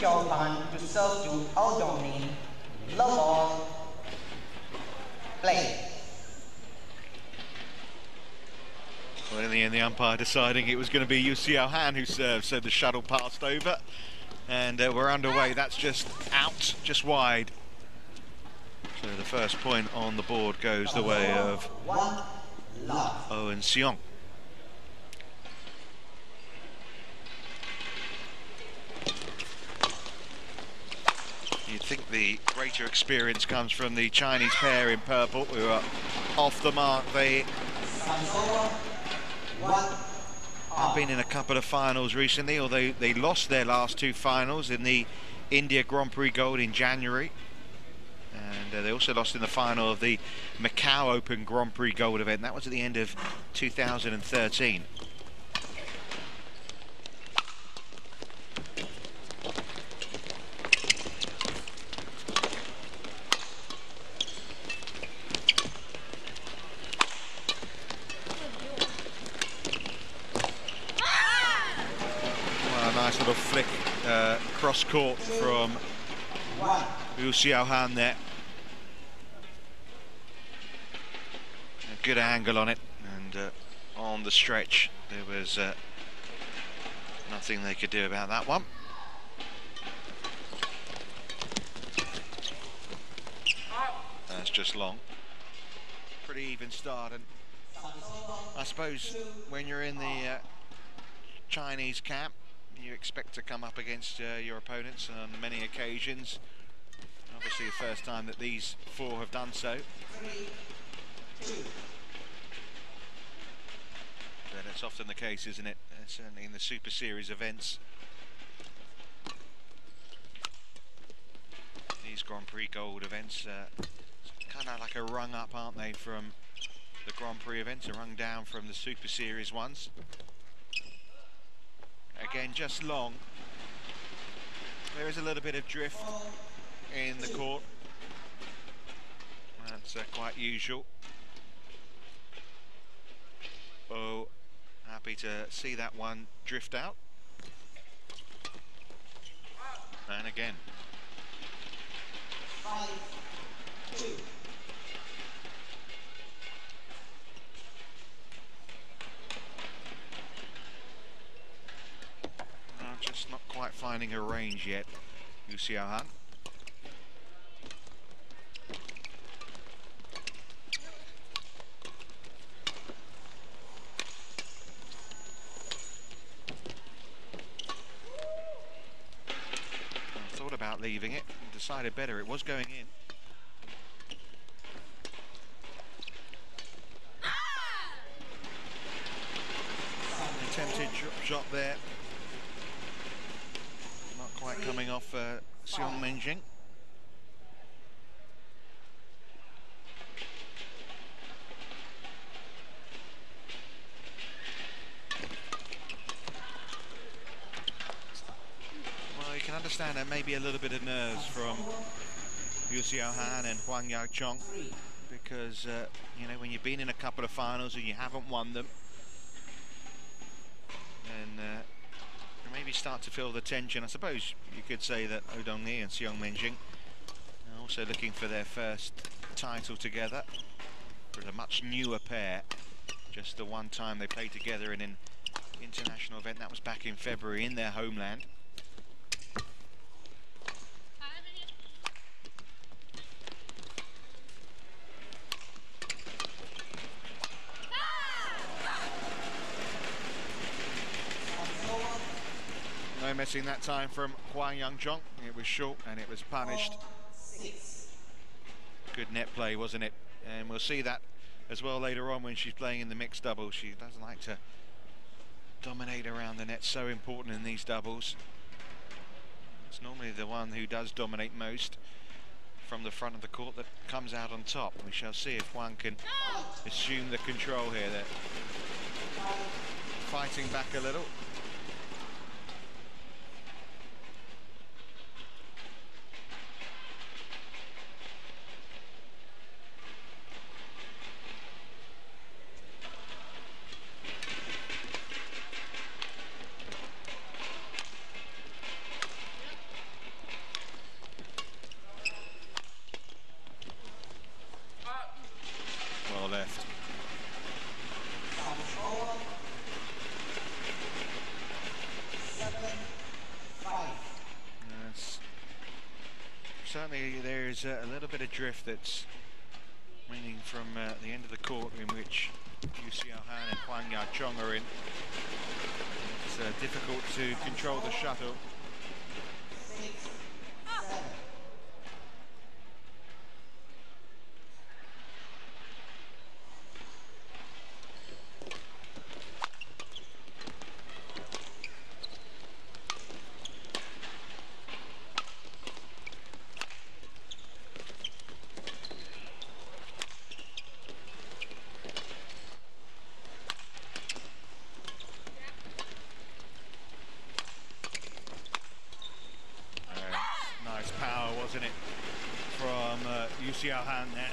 小含to serve to Aldoni. Love ball. Play. Well, in the end, the umpire deciding it was going to be Yu Xiaohan who served, so the shuttle passed over. And we're underway. That's just out, just wide. So the first point on the board goes the way of Owen Seong. You'd think the greater experience comes from the Chinese pair in purple, who are off the mark. They have been in a couple of finals recently, although they lost their last two finals in the India Grand Prix Gold in January. And they also lost in the final of the Macau Open Grand Prix Gold event. That was at the end of 2013. Nice little flick cross court from Yu Xiaohan there. A good angle on it, and on the stretch there was nothing they could do about that one. That's just long. Pretty even start, and I suppose when you're in the Chinese camp, you expect to come up against your opponents on many occasions. Obviously the first time that these four have done so. But that's often the case, isn't it? Certainly in the Super Series events. These Grand Prix Gold events kind of like a rung up, aren't they, from the Grand Prix events, a rung down from the Super Series ones. Again, just long. There is a little bit of drift in the court. That's quite usual. Oh, happy to see that one drift out. And again. 5-2. Just not quite finding her range yet, Yu Xiaohan. I thought about leaving it and decided better. It was going in. Attempted shot there. Quite coming off Xiong Menjing. Well, you can understand there may be a little bit of nerves from Yu Xiaohan and Hoàng雅瓊, because you know, when you've been in a couple of finals and you haven't won them, then maybe start to feel the tension. I suppose you could say that Odong-hee and Xiong Menjing are also looking for their first title together. For a much newer pair. Just the one time they played together in an international event, that was back in February in their homeland. No missing that time from Hoàng雅瓊. It was short and it was punished. Good net play, wasn't it? And we'll see that as well later on when she's playing in the mixed doubles. She doesn't like to dominate around the net, so important in these doubles. It's normally the one who does dominate most from the front of the court that comes out on top. We shall see if Huang can assume the control here. They're fighting back a little. there's a little bit of drift that's ringing from the end of the court in which Yu Xiaohan and Huang Yaqiong are in. It's difficult to control the shuttle. 6, 7. Nice power, wasn't it, from Yu Xiaohan there.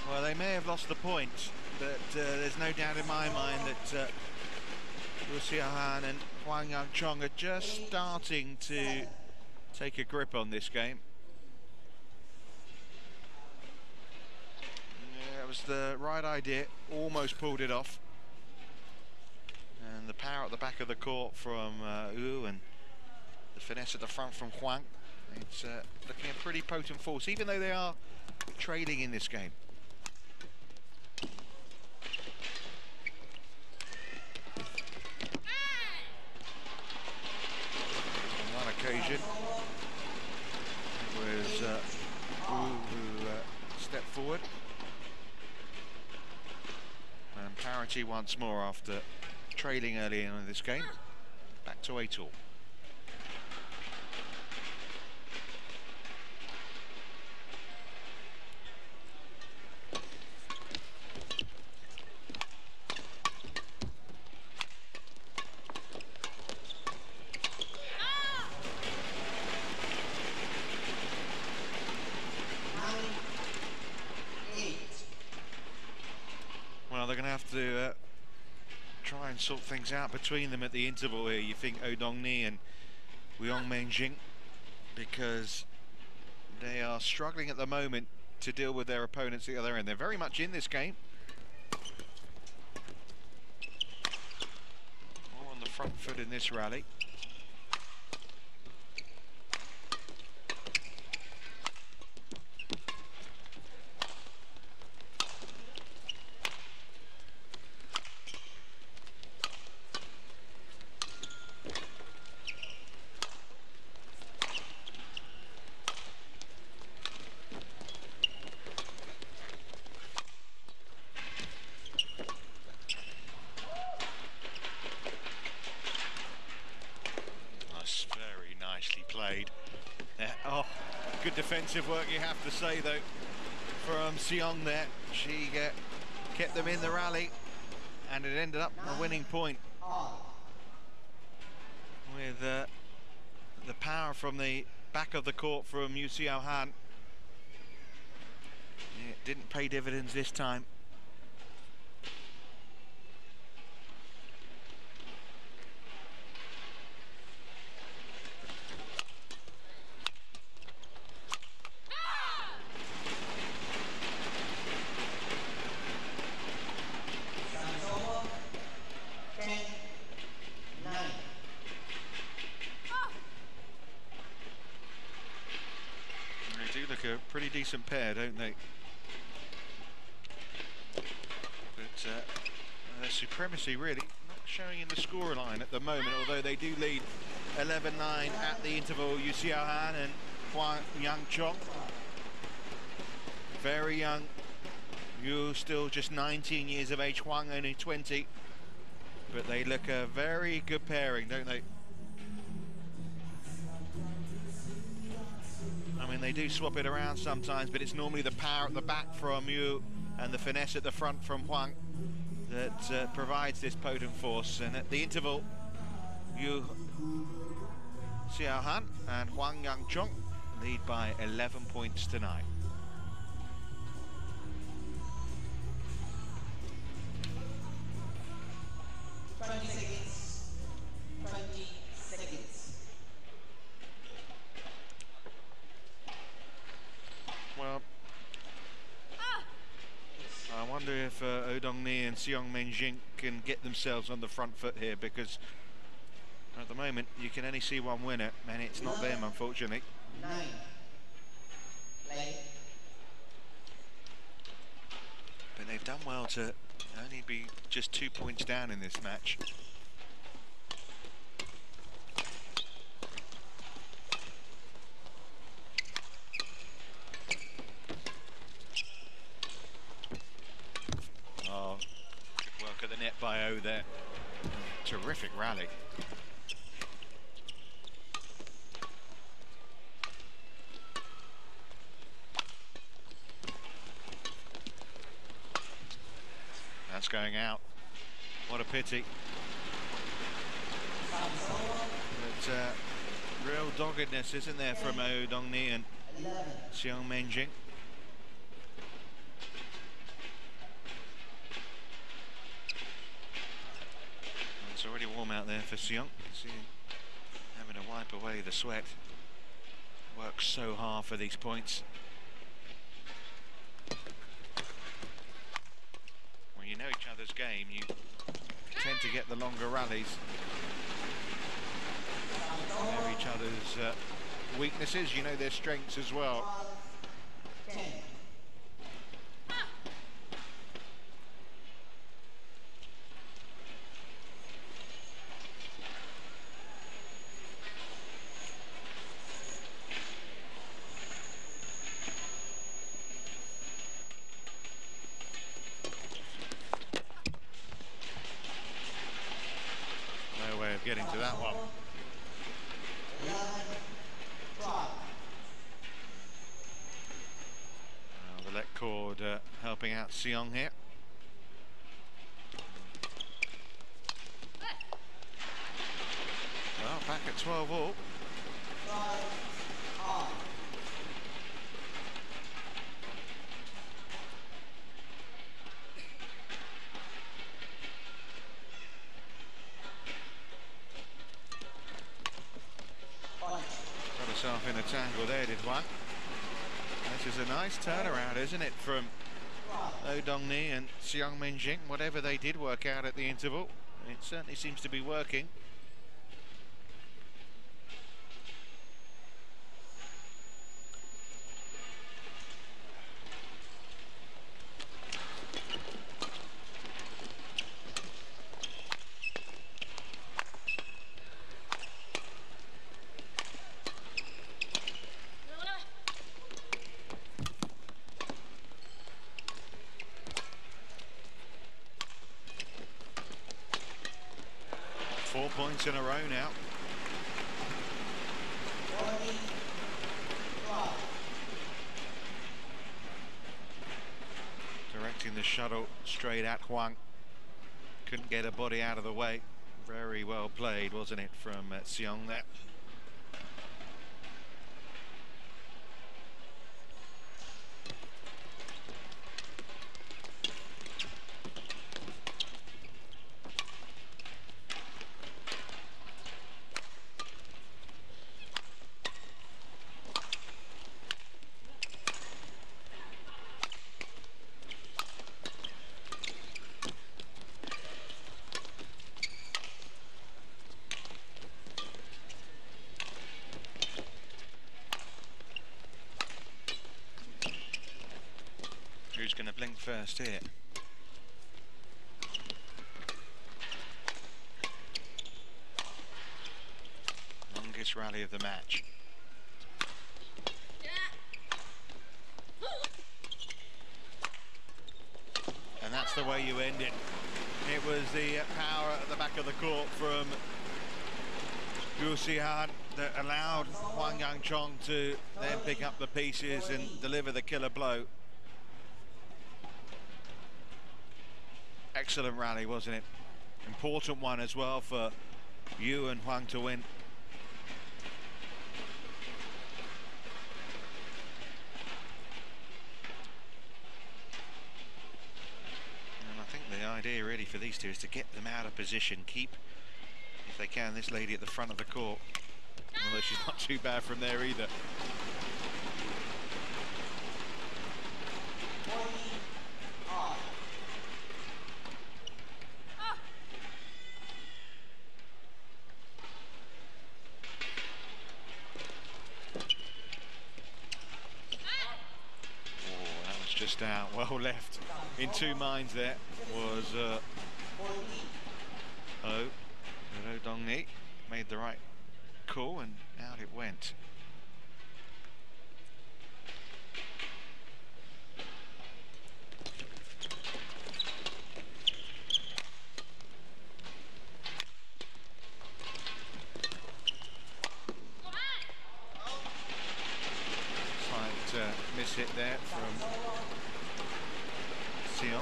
Well, they may have lost the point, but there's no doubt in my mind that Yu Xiaohan and Huang Yaqiong are just starting to take a grip on this game. Yeah, it was the right idea, almost pulled it off. And the power at the back of the court from Yu, and the finesse at the front from Huang. It's looking a pretty potent force, even though they are trailing in this game. Occasion it was Wu who stepped forward, and parity once more after trailing early in this game. Back to 8-all. Well, they're going to have to try and sort things out between them at the interval here. You think Dong Ni and Weong Meng Jing, because they are struggling at the moment to deal with their opponents at the other end. They're very much in this game. More on the front foot in this rally. Nicely played. Oh, good defensive work, you have to say, though, from Seong there. She kept them in the rally, and it ended up a winning point with the power from the back of the court from Yu Xiaohan. It didn't pay dividends this time. They do look a pretty decent pair, don't they? But their supremacy really not showing in the scoreline at the moment, although they do lead 11-9 at the interval. Yu Xiaohan and Huang Yaqiong. Very young. Yu still just 19 years of age, Huang only 20. But they look a very good pairing, don't they? I mean, they do swap it around sometimes, but it's normally the power at the back from Yu and the finesse at the front from Huang that provides this potent force. And at the interval, Yu Xiaohan and Huang Yaqiong lead by 11 points tonight. 20 seconds. 20 seconds. Well, I wonder if Ni and Xiong Jing can get themselves on the front foot here, because at the moment you can only see one winner, and it's not them, unfortunately. 9. Play. But they've done well to only be just 2 points down in this match. Oh, good work at the net by O there. Terrific rally. That's going out. What a pity. But real doggedness, isn't there, from Ni and Xiong Jing? It's already warm out there for Xiong. See him having to wipe away the sweat. Works so hard for these points. When you know each other's game, you tend to get the longer rallies. You know each other's weaknesses, you know their strengths as well. 10. No way of getting to that one. 11. 12. The let cord helping out Xiong here. Well, back at 12 all. 12. On. Point. Got herself in a tangle there, did Huang. This is a nice turnaround, isn't it, from Ni and Xiong Jing. Whatever they did work out at the interval, it certainly seems to be working. Points in a row now. 40. 12. Directing the shuttle straight at Huang. Couldn't get a body out of the way. Very well played, wasn't it, from Xiong there. Who's going to blink first here? Longest rally of the match. And that's the way you end it. It was the power at the back of the court from Gu Xihan that allowed Huang Yangchong to then pick up the pieces and deliver the killer blow. Excellent rally, wasn't it? Important one as well for Yu and Huang to win. And I think the idea really for these two is to get them out of position, keep, if they can, this lady at the front of the court. Although she's not too bad from there either. Just out, well left. In two minds there was WD Đông Nhi made the right call and out it went. Slight miss hit there from Sion.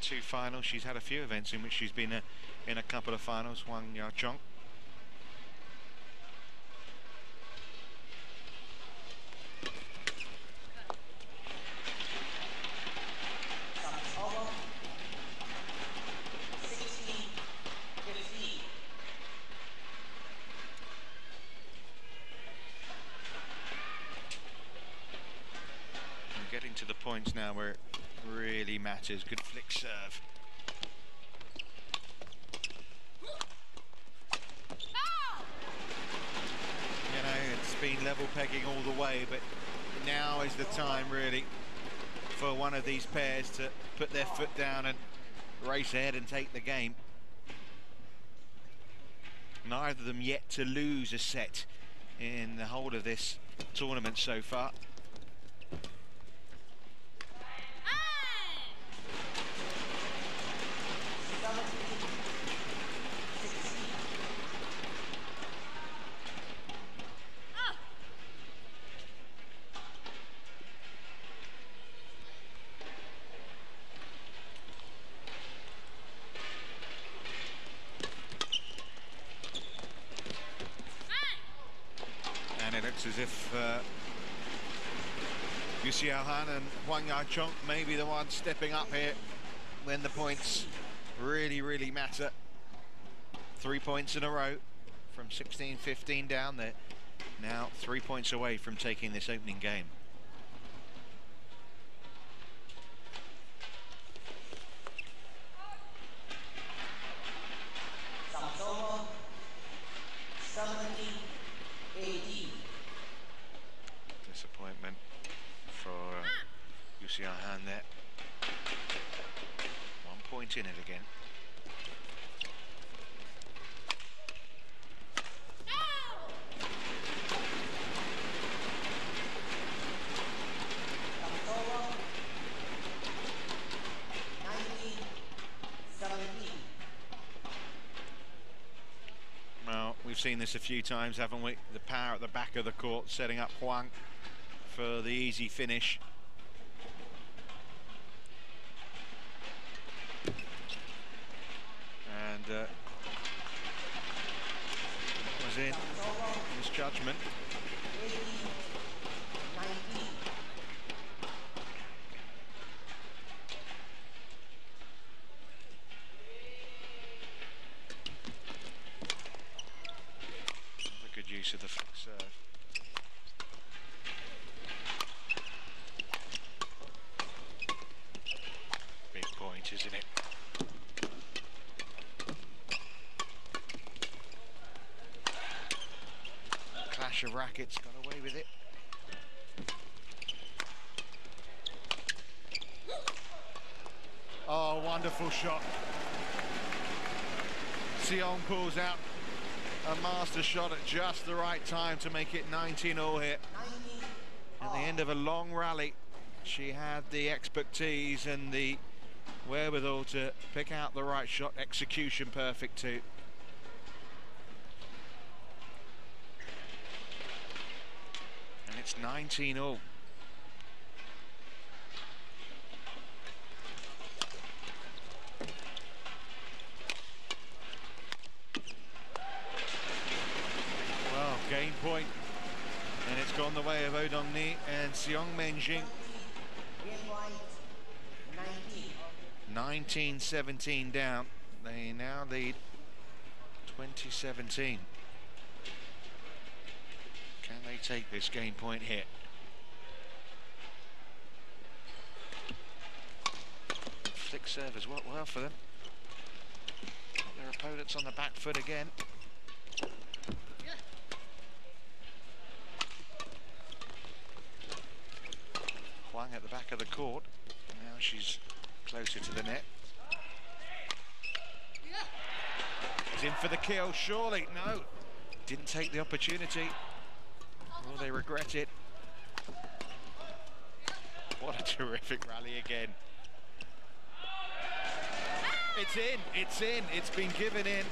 Two finals. She's had a few events in which she's been in a couple of finals. Hoàng雅瓊. Getting to the points now where it really matters. Good flick serve. You know, it's been level pegging all the way, but now is the time really for one of these pairs to put their foot down and race ahead and take the game. Neither of them yet to lose a set in the whole of this tournament so far. As if Yu Xiaohan and Hoàng雅瓊may be the ones stepping up here when the points really matter. 3 points in a row from 16-15 down there. Now 3 points away from taking this opening game. Disappointment for Yu Xiaohan there. 1 point in it again. Well, we've seen this a few times, haven't we? The power at the back of the court setting up Huang for the easy finish. And that was in misjudgment. Good use of the flick serve. Big point, isn't it? Clash of rackets, got away with it. Oh, wonderful shot. Sion pulls out a master shot at just the right time to make it 19-all here. At the end of a long rally, she had the expertise and the wherewithal to pick out the right shot. Execution perfect too. And it's 19-all. Game point And it's gone the way of Ni and Xiongmen Jing. 19-17 down. They now lead 20-17. Can they take this game point hit? Flick serve has worked well for them. Their opponents on the back foot again. Huang at the back of the court. Now she's closer to the net. He's in for the kill, surely. No, didn't take the opportunity. Will they regret it? What a terrific rally again. It's in, it's in, it's been given in.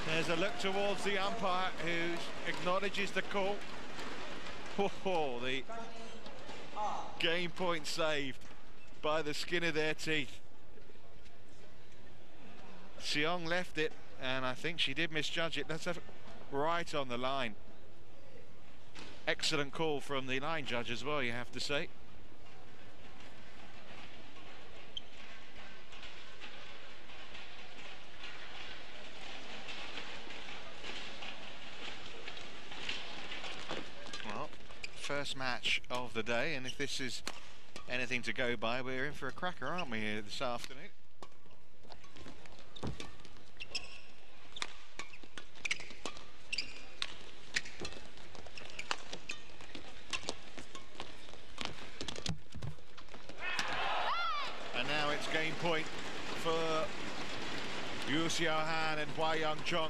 There's a look towards the umpire who acknowledges the call. Oh, the game point saved by the skin of their teeth. Xiong left it, and I think she did misjudge it. That's right on the line. Excellent call from the line judge as well, you have to say. Well, first match of the day, and if this is anything to go by, we're in for a cracker, aren't we, here this afternoon? And now it's game point for Yu Xiaohan and Hua Yang-chong.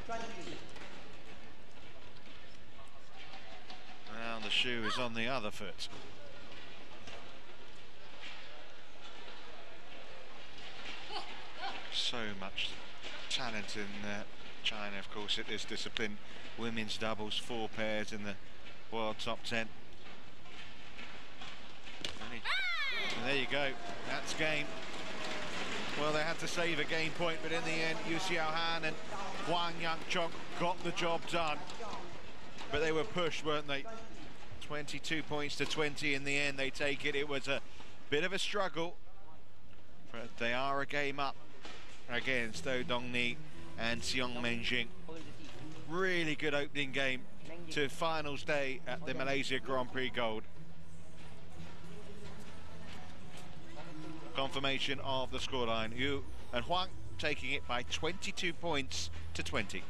21-20. Now the shoe is on the other foot. So much talent in China, of course, at this discipline. Women's doubles, 4 pairs in the world top 10. And there you go, that's game. Well, they had to save a game point, but in the end, Yu Xiaohan and Hua Yang-chong got the job done. But they were pushed, weren't they? 22 points to 20 in the end, they take it. It was a bit of a struggle, but they are a game up against Ni and Xiongmen Jing. Really good opening game to finals day at the Malaysia Grand Prix Gold. Confirmation of the scoreline. Yu and Huang taking it by 22 points to 20.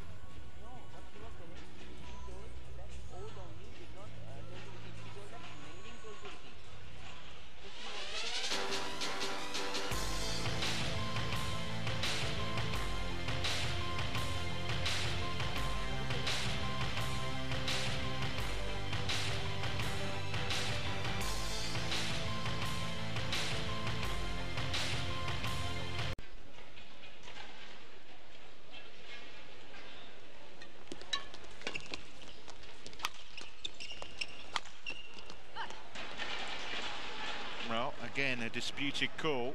Well, again, a disputed call.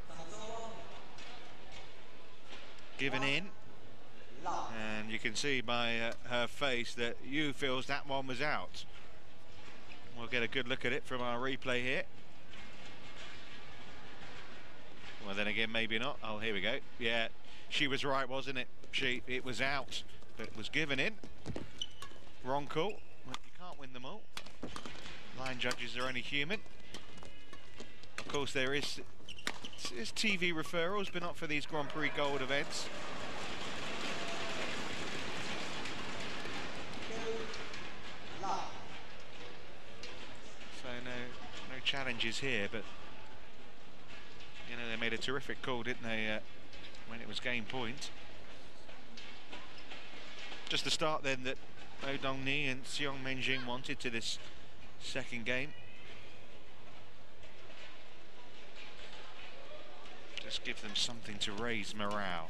Given in. And you can see by her face that Yu feels that one was out. We'll get a good look at it from our replay here. Well, then again, maybe not. Oh, here we go. Yeah, she was right, wasn't it? It was out, but it was given in. Wrong call. Well, you can't win them all. Line judges are only human. Of course, there is TV referrals, but not for these Grand Prix Gold events. So no challenges here, but you know, they made a terrific call, didn't they, when it was game point. Just the start then that Ni and Xiongmen Jing wanted to this second game. Just give them something to raise morale.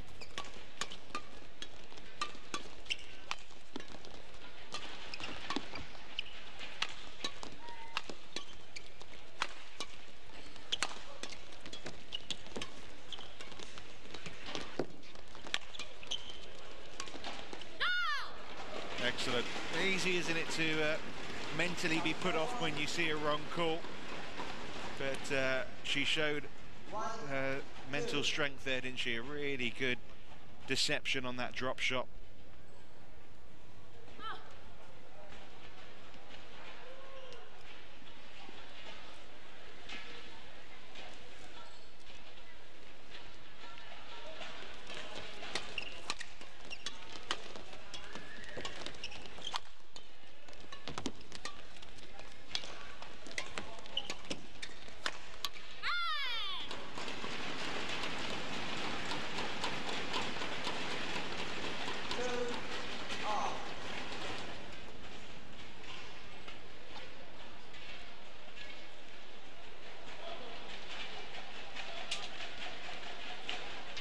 Excellent. easy, isn't it, to mentally be put off when you see a wrong call. But she showed her mental strength there, didn't she? A really good deception on that drop shot.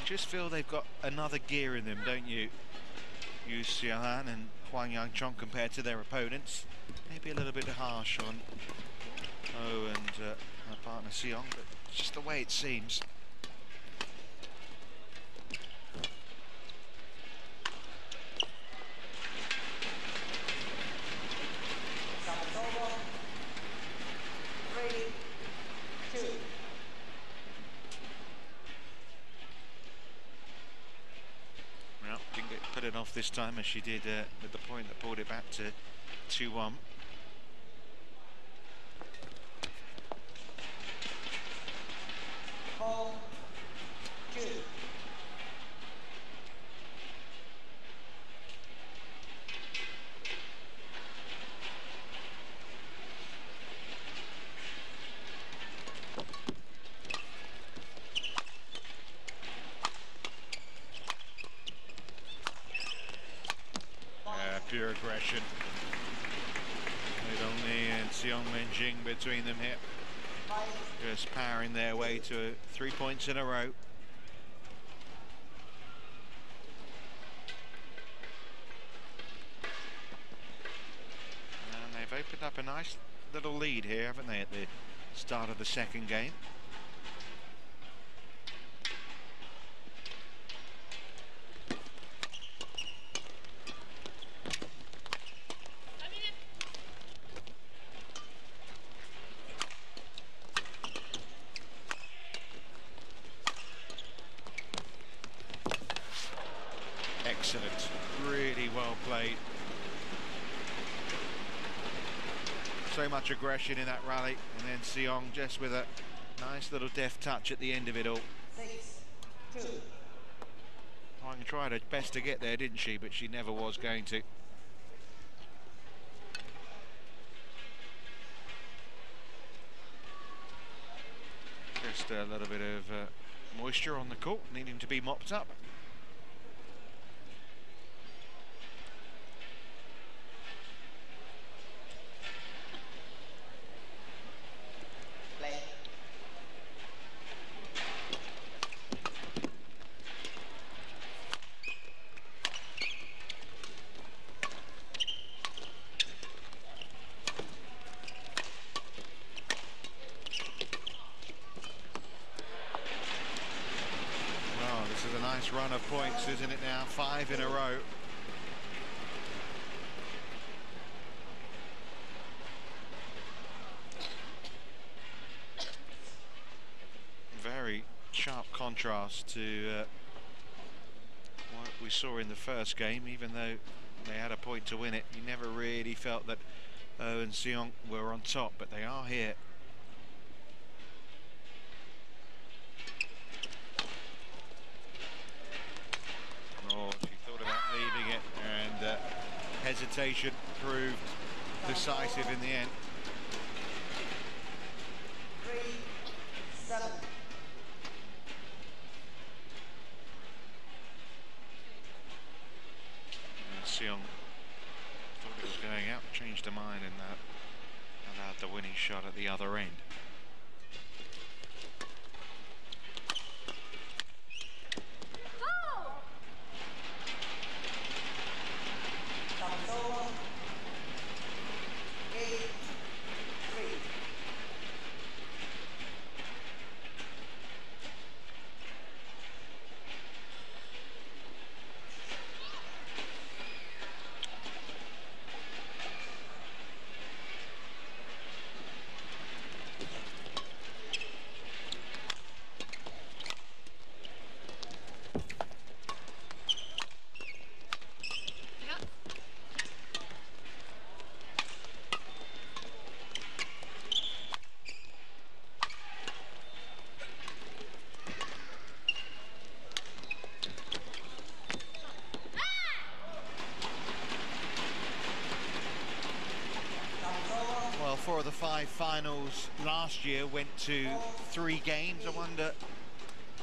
Just feel they've got another gear in them, don't you? Yu Xiaohan and Hoàng雅瓊compared to their opponents. Maybe a little bit harsh on Oh and her partner Seong, but it's just the way it seems. Off this time as she did with the point that pulled it back to 2-1. Pure aggression. Donnie and Xiong Menjing between them here. Just powering their way to 3 points in a row. And they've opened up a nice little lead here, haven't they, at the start of the second game. Excellent, really well played. So much aggression in that rally, and then Seong just with a nice little deft touch at the end of it all. 6-2. Huang tried her best to get there, didn't she? But she never was going to. Just a little bit of moisture on the court, needing to be mopped up. Nice run of points, isn't it now? 5 in a row. Very sharp contrast to what we saw in the first game. Even though they had a point to win it, you never really felt that Oh and Seong were on top, but they are here. Hesitation proved decisive in the end. 3-7. Seong thought it was going out, changed her mind, and allowed the winning shot at the other end. 4 of the 5 finals last year went to 3 games. I wonder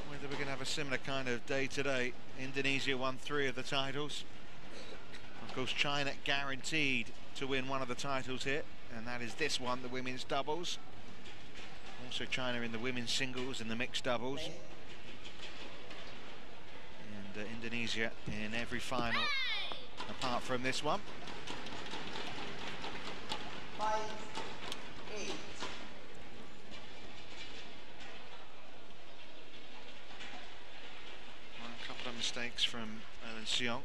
whether we're going to have a similar kind of day today. Indonesia won 3 of the titles. Of course, China guaranteed to win one of the titles here, and that is this one, the women's doubles. Also China in the women's singles and the mixed doubles. And Indonesia in every final apart from this one. 5-8. A couple of mistakes from Owen Seong.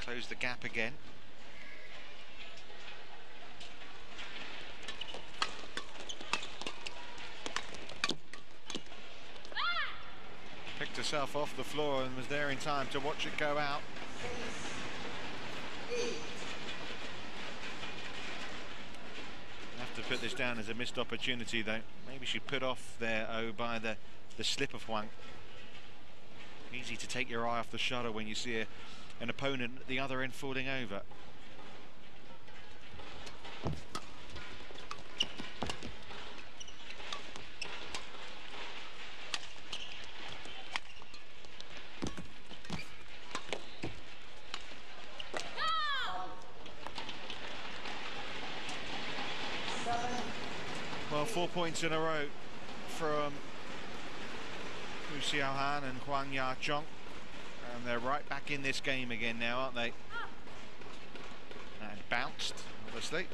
Close the gap again. Picked herself off the floor and was there in time to watch it go out. 6-8. Have to put this down as a missed opportunity though. Maybe she put off there by the slip of Huang. Easy to take your eye off the shutter when you see an opponent at the other end falling over. Well, 4 points in a row from Woo Xiaohan and Hoàng雅瓊, and they're right back in this game again now, aren't they? And bounced, obviously.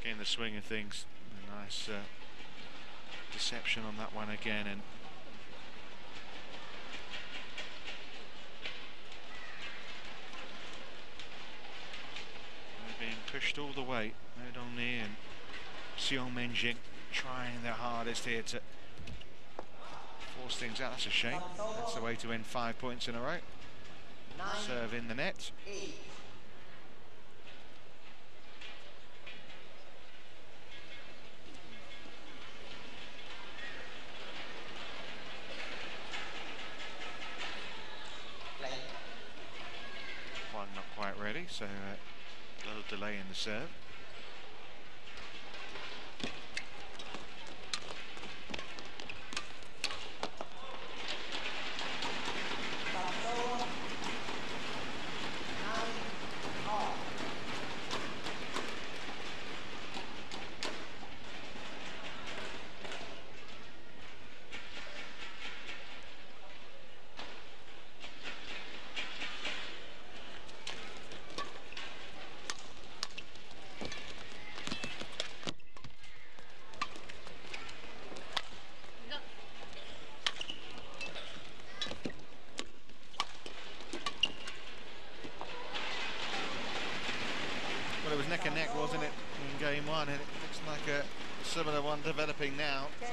In the swing of things. A nice deception on that one again, and they're being pushed all the way. Woo Đông Ni and Xiong Jing trying their hardest here to force things out. That's a shame. That's the way to end 5 points in a row. Serve in the net. 8. Not quite ready, so a little delay in the serve. It was neck and neck, wasn't it, in game one, and it looks like a similar one developing now. 10-9.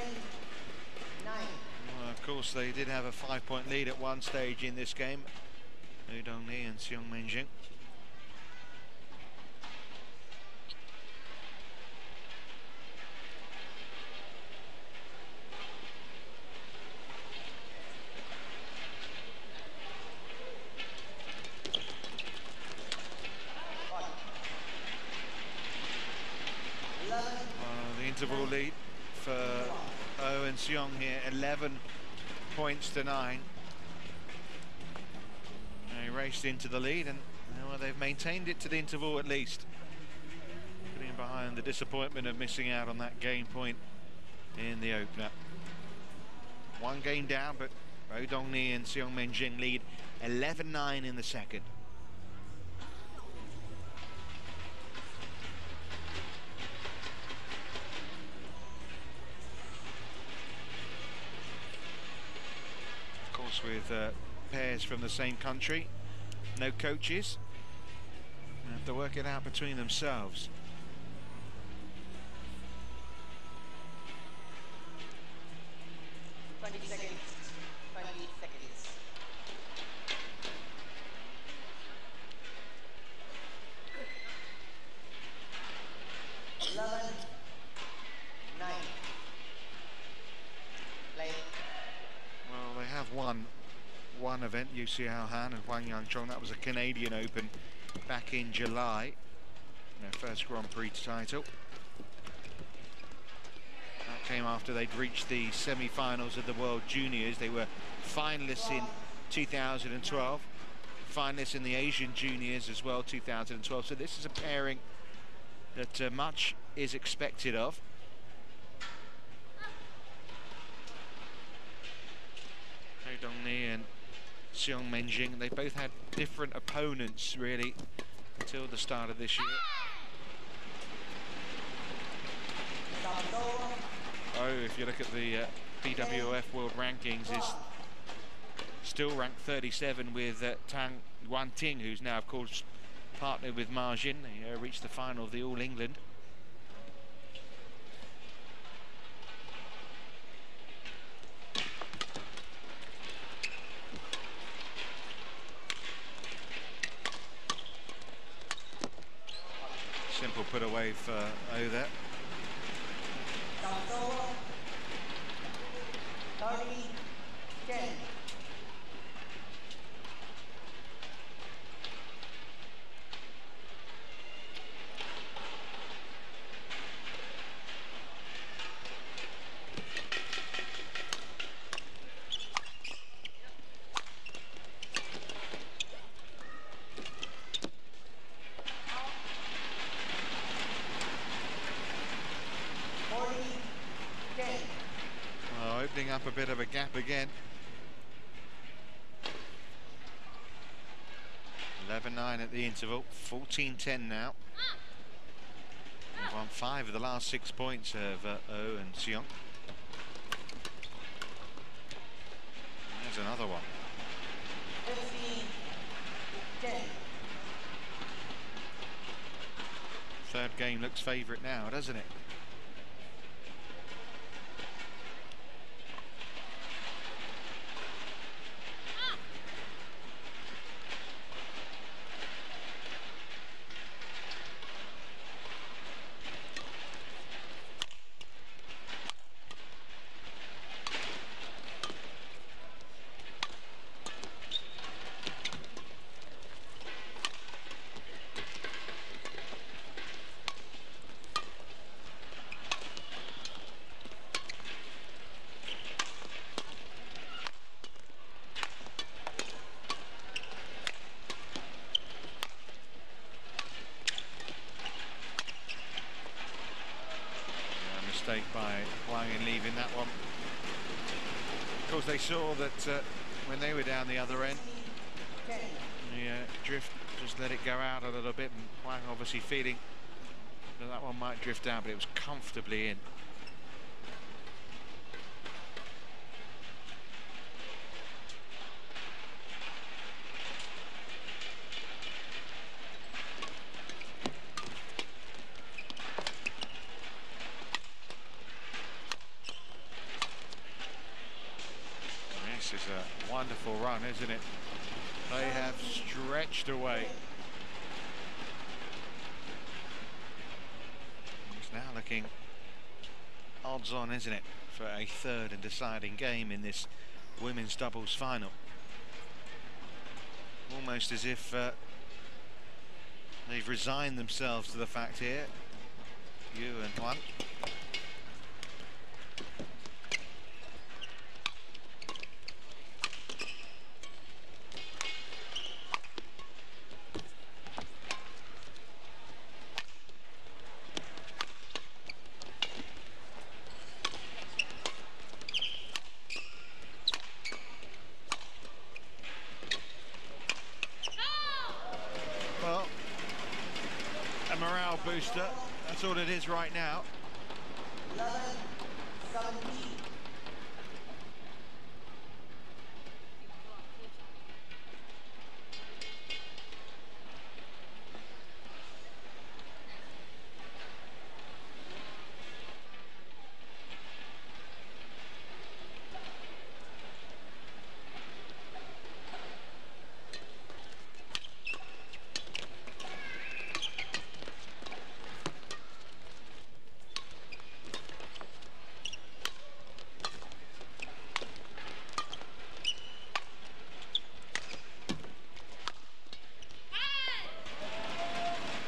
Well, of course, they did have a 5-point lead at one stage in this game. Woo Đông Ni and Xiong Jing. Interval lead for Oh and Seong here, 11 points to 9. They raced into the lead, and well, they've maintained it to the interval at least, putting behind the disappointment of missing out on that game point in the opener. One game down, but Woo Đông Ni and Xiong Jing lead 11-9 in the second. With pairs from the same country, no coaches, they have to work it out between themselves. one event, Yu Xiaohan and Hoàng雅瓊. That was a Canadian Open back in July. Their first Grand Prix title. That came after they'd reached the semi-finals of the World Juniors. They were finalists in 2012, finalists in the Asian Juniors as well, 2012. So this is a pairing that much is expected of. Đông Ni and Xiong Menjing, they both had different opponents really until the start of this year. Oh, if you look at the BWF World Rankings, is still ranked 37 with Tang Yuanting, who's now of course partnered with Ma Jin. They reached the final of the All England. Simple put away for O there. 30-10. Opening up a bit of a gap again. 11-9 at the interval, 14-10 now. They've won 5 of the last 6 points of O and Xiong. There's another one. 15-10. Third game looks favourite now, doesn't it? By Huang in leaving that one. Of course, they saw that when they were down the other end, the drift just let it go out a little bit, and Huang obviously feeling that that one might drift down, but it was comfortably in. This is a wonderful run, isn't it? They have stretched away. It's now looking odds on, isn't it, for a third and deciding game in this women's doubles final. Almost as if they've resigned themselves to the fact here. Yu and Huang. Booster, that's all it is right now. 11-17.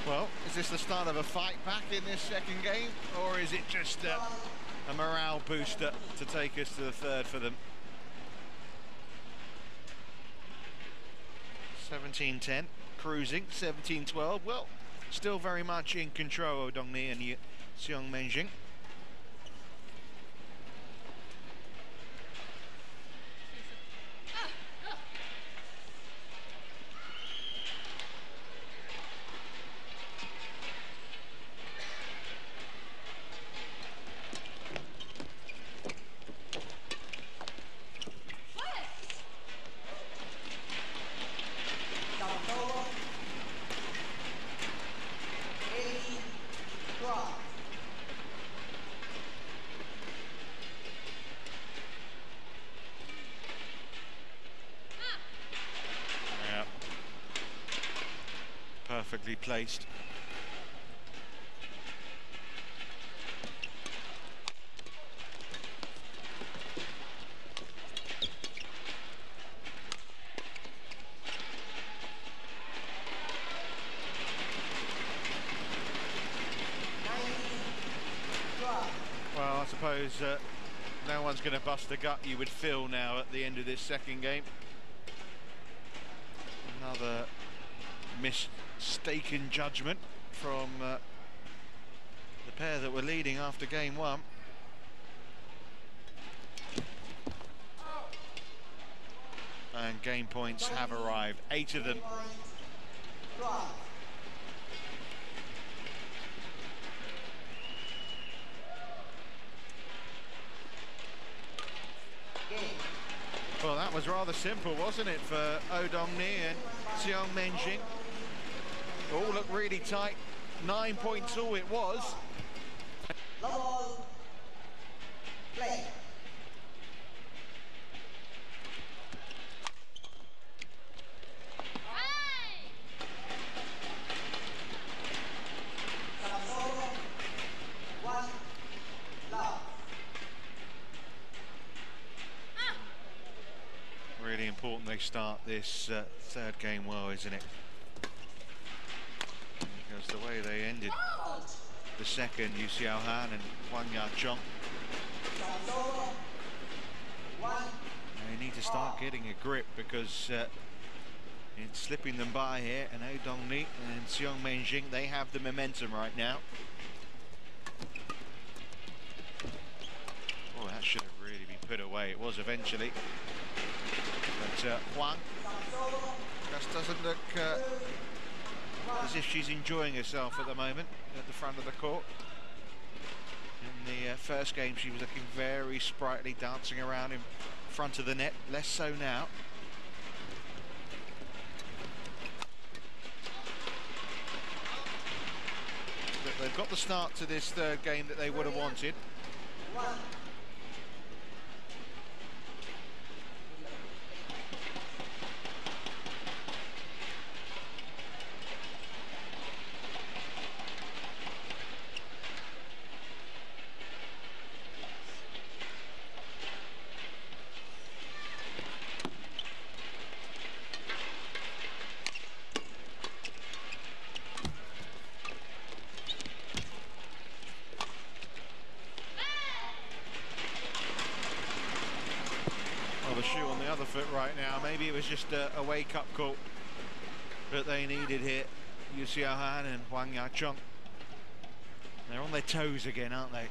Well, is this the start of a fight back in this second game, or is it just a morale booster to take us to the third for them? 17-10, cruising, 17-12. Well, still very much in control, Đông Ni and Xiong Menjing. Perfectly placed. Well, I suppose no one's going to bust a gut, you would feel now at the end of this second game. Another mistaken judgment from the pair that were leading after game one. And game points have arrived, 8 of them. Well, that was rather simple, wasn't it, for Oh Dong-ni and Xiong Menjing? All looked really tight. 9 points all it was. Ball. Play. Really important they start this third game well, isn't it? Because the way they ended the second, Yu Xiaohan and Hoàng雅-Chong, they need to start getting a grip, because it's slipping them by here. And Oh Dong-ni and Xiong Menjing, they have the momentum right now. Oh, that should have really been put away. It was eventually. But Huang just doesn't look as if she's enjoying herself at the moment at the front of the court. In the first game, she was looking very sprightly, dancing around in front of the net. Less so now. But they've got the start to this third game that they would have wanted. The shoe on the other foot right now. Maybe it was just a wake-up call that they needed here. Yu Xiaohan and Hoàng雅-Chong, they're on their toes again, aren't they?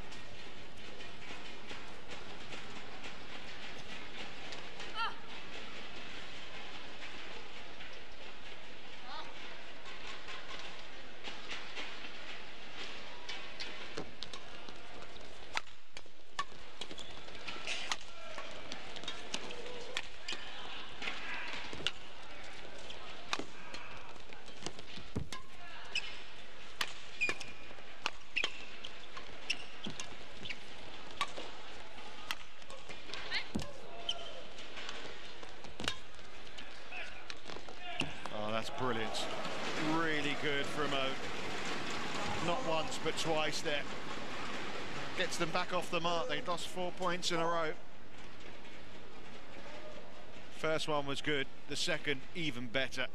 That's brilliant. Really good from O. Not once, but twice there. Gets them back off the mark. They've lost 4 points in a row. First one was good. The second, even better.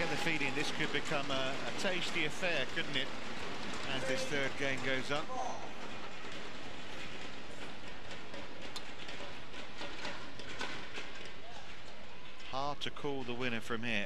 get the feeling this could become a tasty affair, couldn't it, as this third game goes on. Hard to call the winner from here.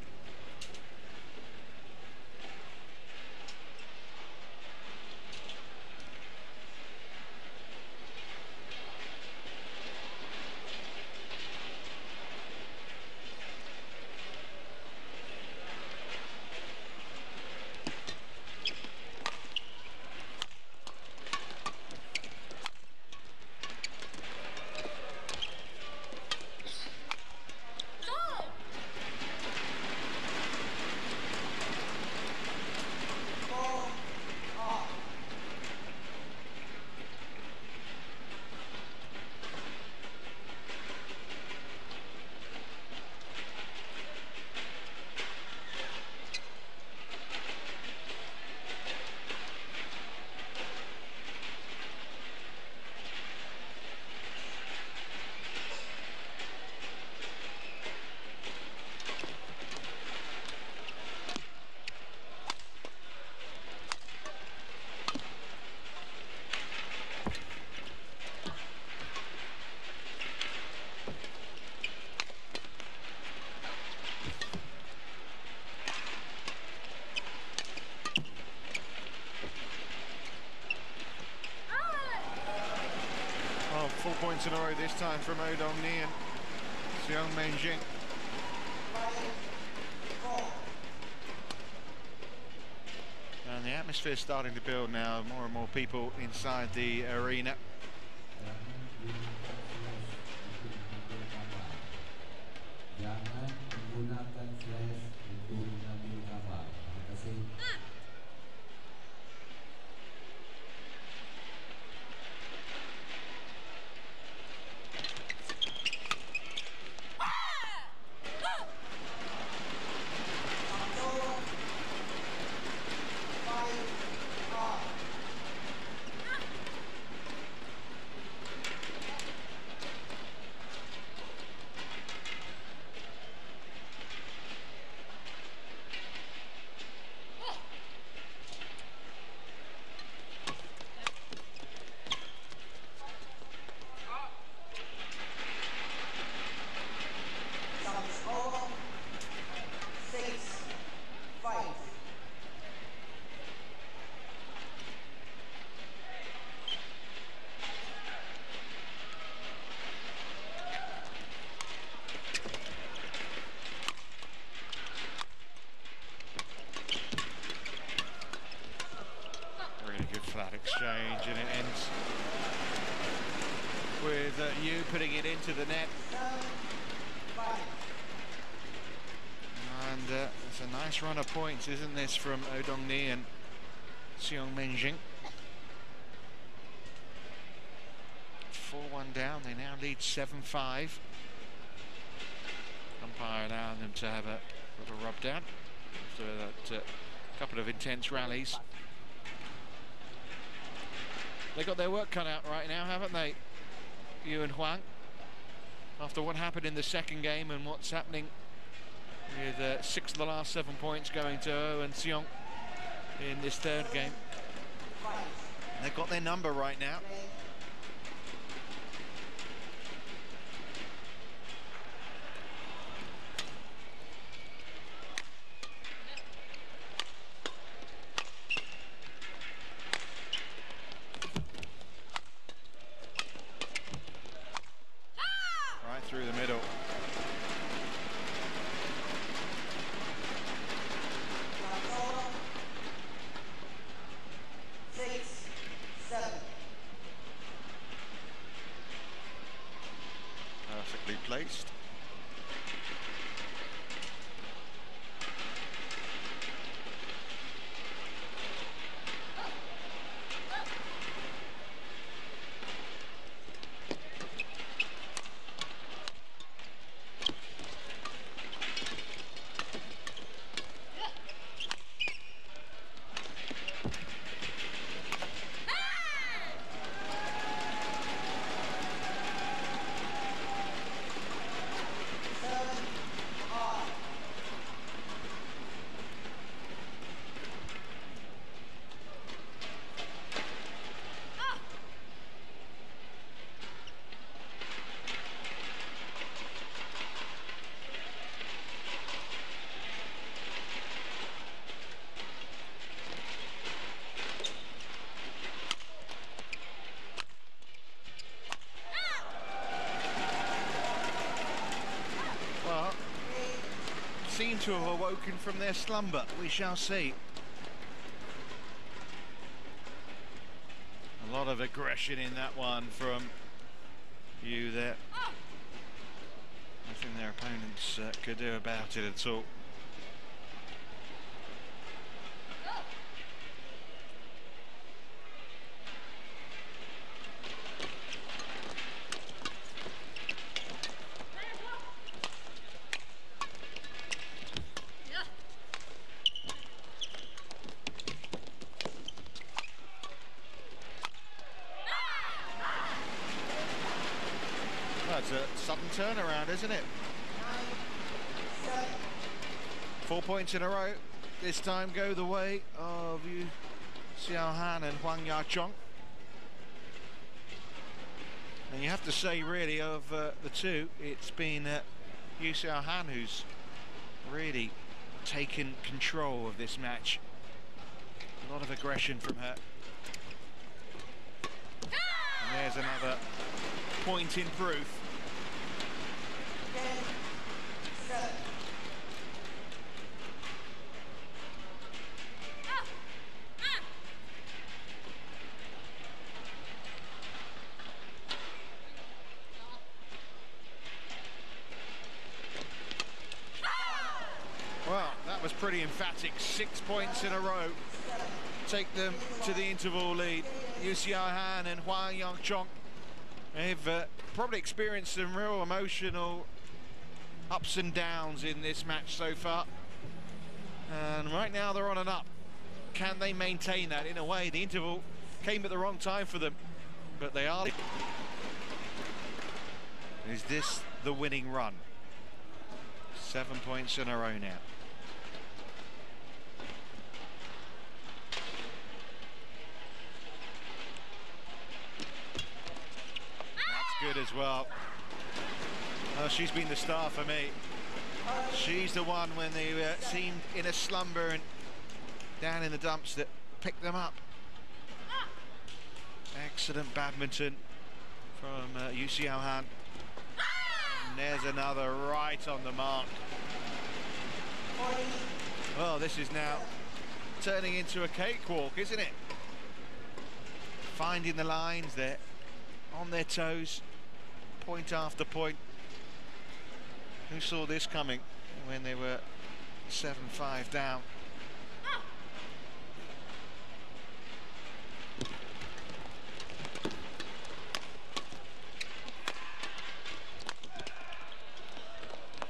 Full points in a row this time from Odong Ni and熊夢靜. And the atmosphere is starting to build now, more and more people inside the arena. Flat exchange, and it ends with Yu putting it into the net. And it's a nice run of points, isn't this, from Odong Ni and熊夢靜. 4-1 down, they now lead 7-5. Umpire allowing them to have a little rub down after that couple of intense rallies. They got their work cut out right now, haven't they, Yu and Huang? After what happened in the second game and what's happening with 6 of the last 7 points going to Oh and Seong in this third game. They've got their number right now. Through the middle. seem to have awoken from their slumber. We shall see. A lot of aggression in that one from Yu there. Nothing their opponents could do about it at all. That's a sudden turnaround, isn't it? 4 points in a row. This time go the way of Yu Xiaohan and Hoàng雅瓊. And you have to say, really, of the two, it's been Yu Xiaohan who's really taken control of this match. A lot of aggression from her. And there's another point in proof. Well, that was pretty emphatic. 6 points in a row. Take them to the interval lead. Yu Xiaohan and Hoàng雅瓊. They've probably experienced some real emotional ups and downs in this match so far. And right now they're on an up. Can they maintain that? In a way, the interval came at the wrong time for them, but they are. Is this the winning run? 7 points in a row now. Good as well. Oh, she's been the star for me. She's the one when they seemed in a slumber and down in the dumps that picked them up. Excellent badminton from Yu Xiaohan. And there's another right on the mark. Well, this is now turning into a cakewalk, isn't it? Finding the lines there, on their toes. Point after point. Who saw this coming when they were 7-5 down?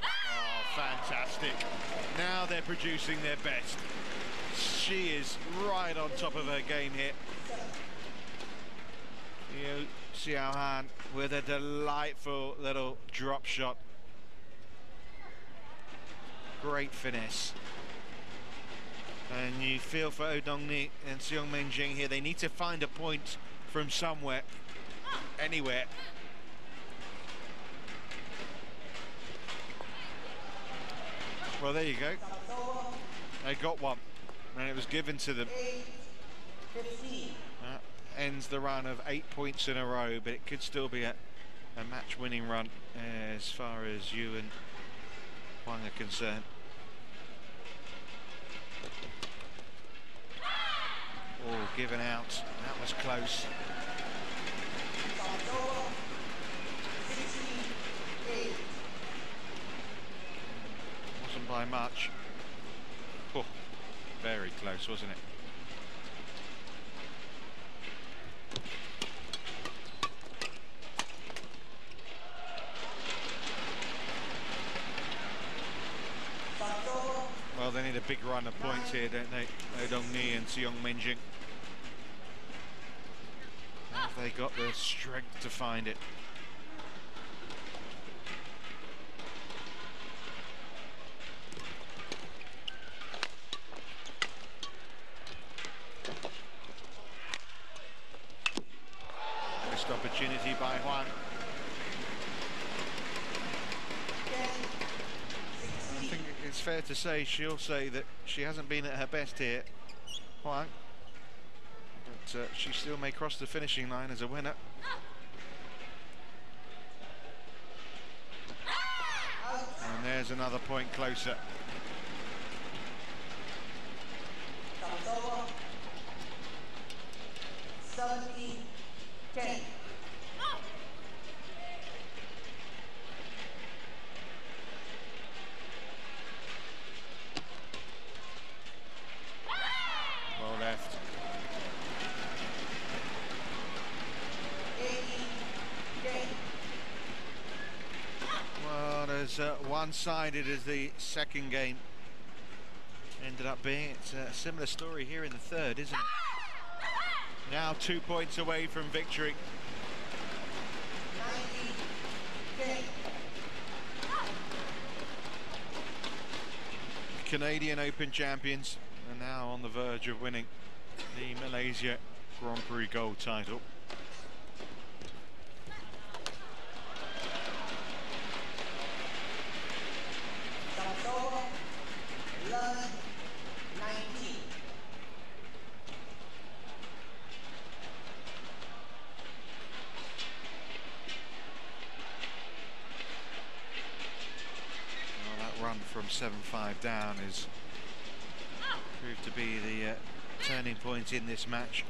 Oh, fantastic. Now they're producing their best. She is right on top of her game here. Yu Xiaohan with a delightful little drop shot. Great finesse. And you feel for Oh Dong-ni and Seong Min-jing here. They need to find a point from somewhere, anywhere. Well, there you go. They got one, and it was given to them. Ends the run of 8 points in a row, but it could still be a match-winning run as far as Yu and Huang are concerned. Oh, given out. That was close. Wasn't by much. Oh, very close, wasn't it? Well, they need a big run of points here, don't they? Oh Dong-ni and Seong Min-jing. Have they got the strength to find it? Missed opportunity by Huang. I think it's fair to say she'll say that she hasn't been at her best here, Huang, but she still may cross the finishing line as a winner. And there's another point closer. 70-10. Well left. 80-10. Well, as one-sided as the second game ended up being, it's a similar story here in the third, isn't it? Now 2 points away from victory. 90-10. Canadian Open champions are now on the verge of winning the Malaysia Grand Prix gold title. Run from 7-5 down is proved to be the turning point in this match.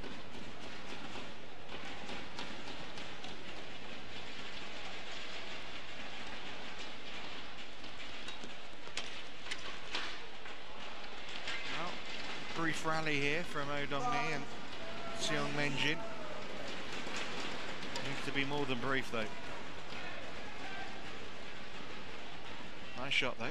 Well, brief rally here from Odongni and Seong Menjin. Needs to be more than brief though. Nice shot though.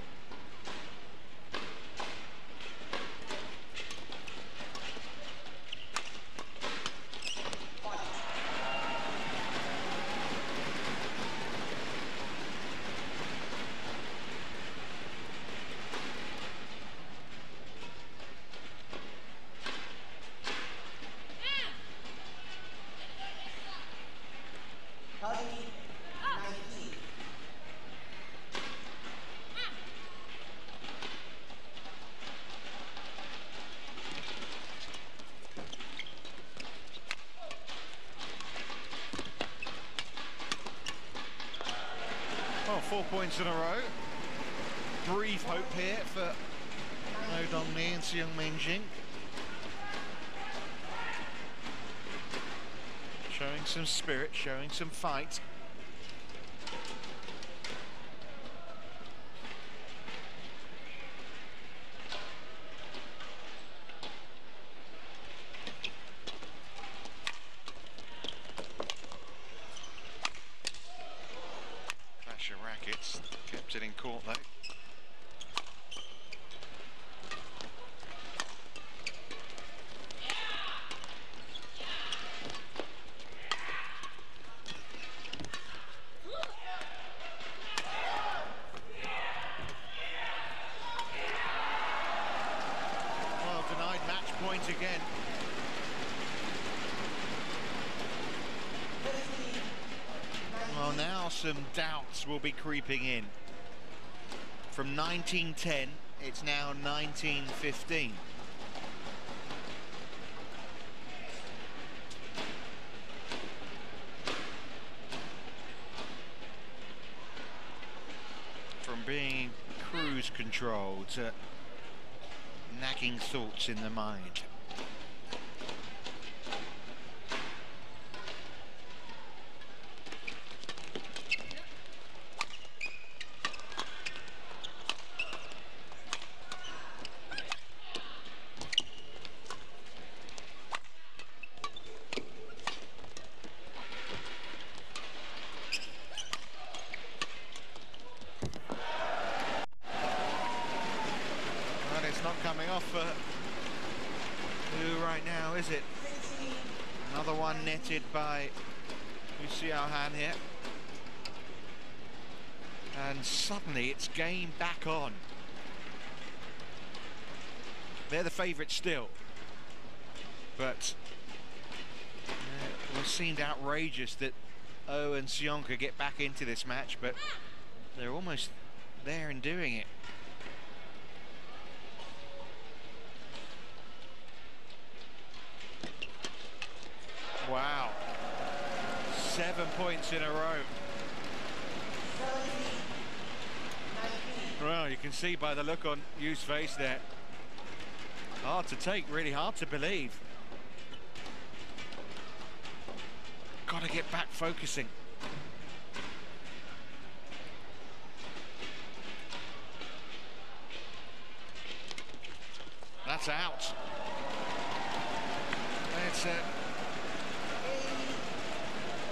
Well, 4 points in a row. Brief hope here for Odongni and Seong Menjin. Showing some spirit, showing some fight. Rackets, kept it in court though. Well, denied match point again. Well, now some doubts will be creeping in. From 19-10, it's now 19-15. From being cruise control to nagging thoughts in the mind. Not coming off for Wu right now, is it? Another one netted by Wu Xiaohan here. And suddenly it's game back on. They're the favourites still. But it seemed outrageous that Oh and Seong could get back into this match, but they're almost there and doing it. Wow, 7 points in a row. Well, you can see by the look on Yu's face there. Hard to take, really hard to believe. got to get back focusing. That's out. It's a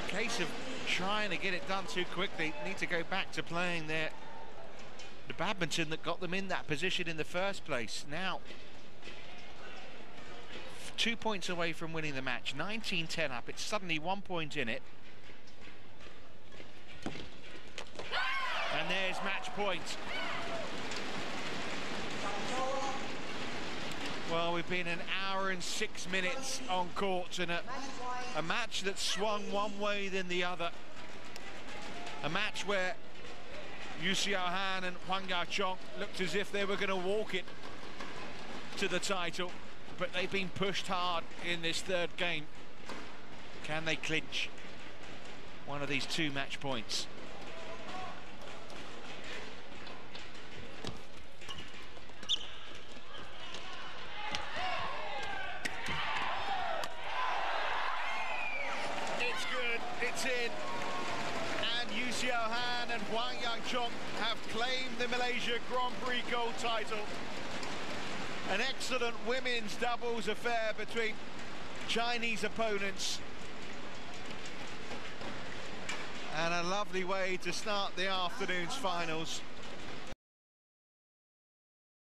case of trying to get it done too quickly. Need to go back to playing the badminton that got them in that position in the first place. Now, 2 points away from winning the match, 19-10 up. It's suddenly 1 point in it. And there's match point. Well, we've been an hour and 6 minutes on court in a match that swung one way than the other. A match where Yu Xiaohan and Hoàng雅瓊looked as if they were going to walk it to the title, but they've been pushed hard in this third game. Can they clinch one of these 2 match points? It's good, it's in. And Yu Xiaohan and Hoàng雅瓊have claimed the Malaysia Grand Prix gold title. An excellent women's doubles affair between Chinese opponents. And a lovely way to start the afternoon's finals.